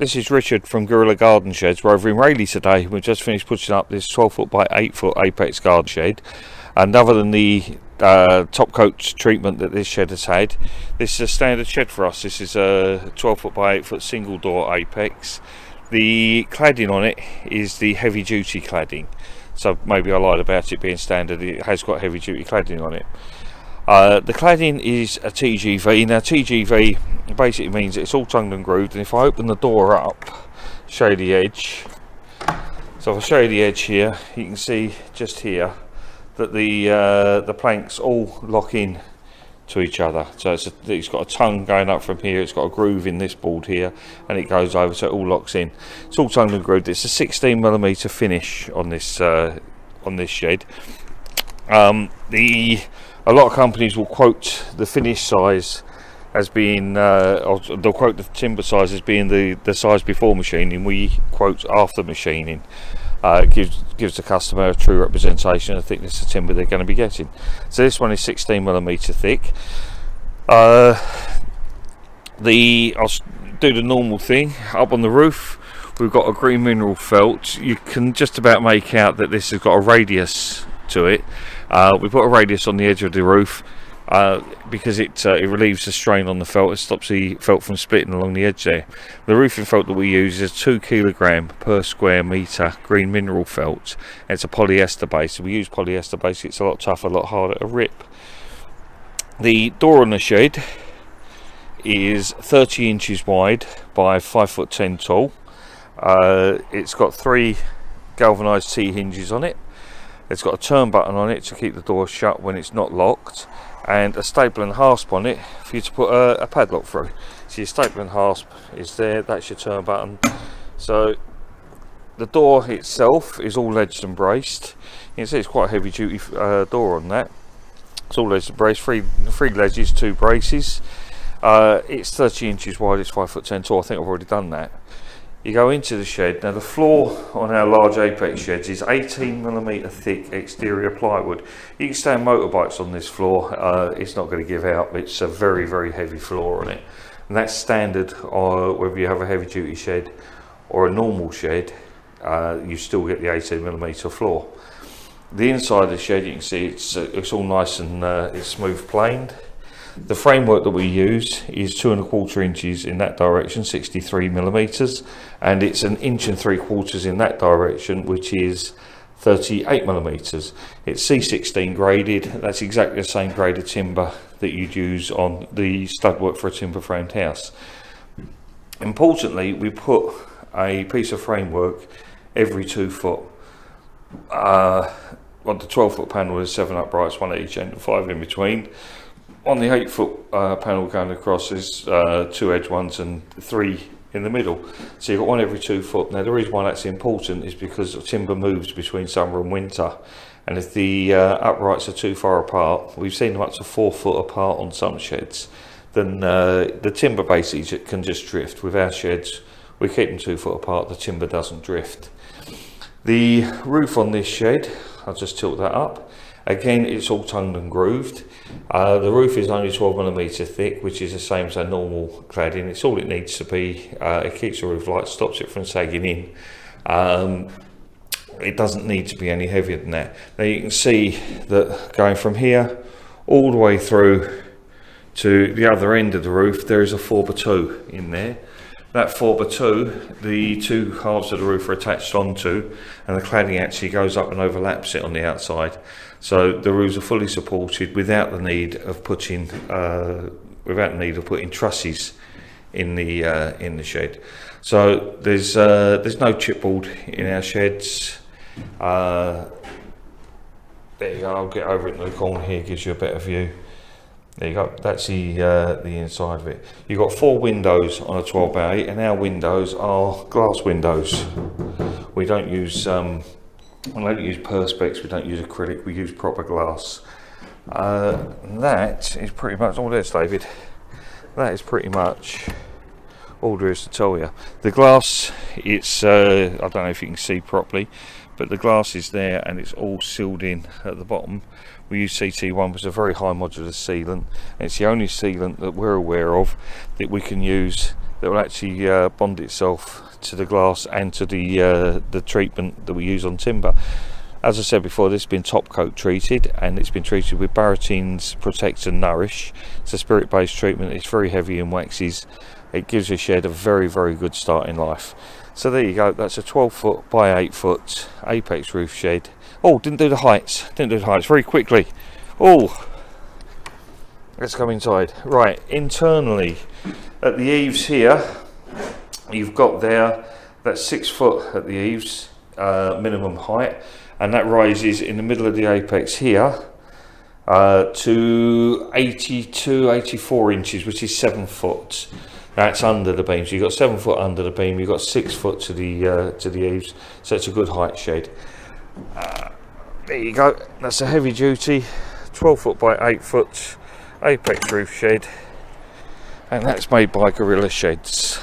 This is Richard from Gorilla Garden Sheds. We're over in Rayleigh today. We've just finished putting up this 12 foot by 8 foot apex garden shed, and other than the top coat treatment that this shed has had, this is a standard shed for us. This is a 12 foot by 8 foot single door apex. The cladding on it is the heavy duty cladding, so maybe I lied about it being standard. It has got heavy duty cladding on it. The cladding is a TGV. Now TGV basically means it's all tongued and grooved, and if I open the door up, show you the edge. So if I show you the edge here, you can see just here that the planks all lock in to each other. So it's got a tongue going up from here, it's got a groove in this board here, and it goes over, so it all locks in. It's all tongued and grooved. It's a 16mm finish on this shed. A lot of companies will quote the finish size as being, or they'll quote the timber size as being the size before machining. We quote after machining. It gives the customer a true representation of the thickness of timber they're going to be getting. So this one is 16mm thick. I'll do the normal thing. Up on the roof, we've got a green mineral felt. You can just about make out that this has got a radius to it. We put a radius on the edge of the roof because it relieves the strain on the felt. It stops the felt from splitting along the edge there. The roofing felt that we use is 2 kilogram per square metre green mineral felt. It's a polyester base. We use polyester base. It's a lot tougher, a lot harder to rip. The door on the shed is 30 inches wide by 5'10" tall. It's got 3 galvanised T-hinges on it. It's got a turn button on it to keep the door shut when it's not locked, and a staple and hasp on it for you to put a padlock through. So your staple and hasp is there, that's your turn button. So the door itself is all ledged and braced. You can see it's quite a heavy duty door on that. It's all ledged and braced, 3 ledges, 2 braces. It's 30 inches wide, it's 5'10" tall. I think I've already done that. You go into the shed. Now the floor on our large apex sheds is 18mm thick exterior plywood. You can stand motorbikes on this floor, it's not going to give out. It's a very, very heavy floor on it, and that's standard whether you have a heavy duty shed or a normal shed. You still get the 18mm floor. The inside of the shed, you can see it's all nice and it's smooth planed. The framework that we use is 2¼ inches in that direction, 63mm, and it's 1 3/4 inches in that direction, which is 38mm. It's C16 graded. That's exactly the same grade of timber that you'd use on the stud work for a timber framed house. Importantly, we put a piece of framework every 2 foot. On the 12 foot panel there's 7 uprights, 1 at each end and 5 in between. On the 8 foot panel going across, there's 2 edge ones and 3 in the middle. So you've got 1 every 2 foot. Now the reason why that's important is because timber moves between summer and winter, and if the uprights are too far apart, we've seen them up to 4 foot apart on some sheds, then the timber basically can just drift. With our sheds, we keep them 2 foot apart, the timber doesn't drift. The roof on this shed, I'll just tilt that up. Again, it's all tongued and grooved. The roof is only 12mm thick, which is the same as a normal cladding. It's all it needs to be. It keeps the roof light, stops it from sagging in. It doesn't need to be any heavier than that. Now you can see that going from here all the way through to the other end of the roof, there is a 4x2 in there. That 4x2, the 2 halves of the roof are attached onto, and the cladding actually goes up and overlaps it on the outside. So the roofs are fully supported without the need of putting trusses in the shed. So there's no chipboard in our sheds. There you go. I'll get over it in the corner here. Gives you a better view. There you go, that's the inside of it. You've got 4 windows on a 12 by 8, and our windows are glass windows. We don't use perspex, we don't use acrylic, we use proper glass. That is pretty much all there is, David. That is pretty much all there is to tell you. The glass, it's I don't know if you can see properly, but the glass is there and it's all sealed in at the bottom. We use CT1, which is a very high modular sealant, and it's the only sealant that we're aware of that we can use that will actually bond itself to the glass and to the treatment that we use on timber. As I said before, this has been top coat treated, and it's been treated with Barrettines Protect and Nourish. It's a spirit based treatment. It's very heavy in waxes. It gives your shed a very, very good start in life. So there you go, that's a 12 foot by 8 foot apex roof shed. Oh, didn't do the heights very quickly. Oh, let's come inside. Right, internally at the eaves here, you've got there, that's 6 foot at the eaves, minimum height, and that rises in the middle of the apex here to 84 inches, which is 7 foot. That's under the beam, so you've got 7 foot under the beam, you've got 6 foot to the eaves, so it's a good height shed. There you go, that's a heavy duty 12 foot by 8 foot apex roof shed, and that's made by Gorilla Sheds.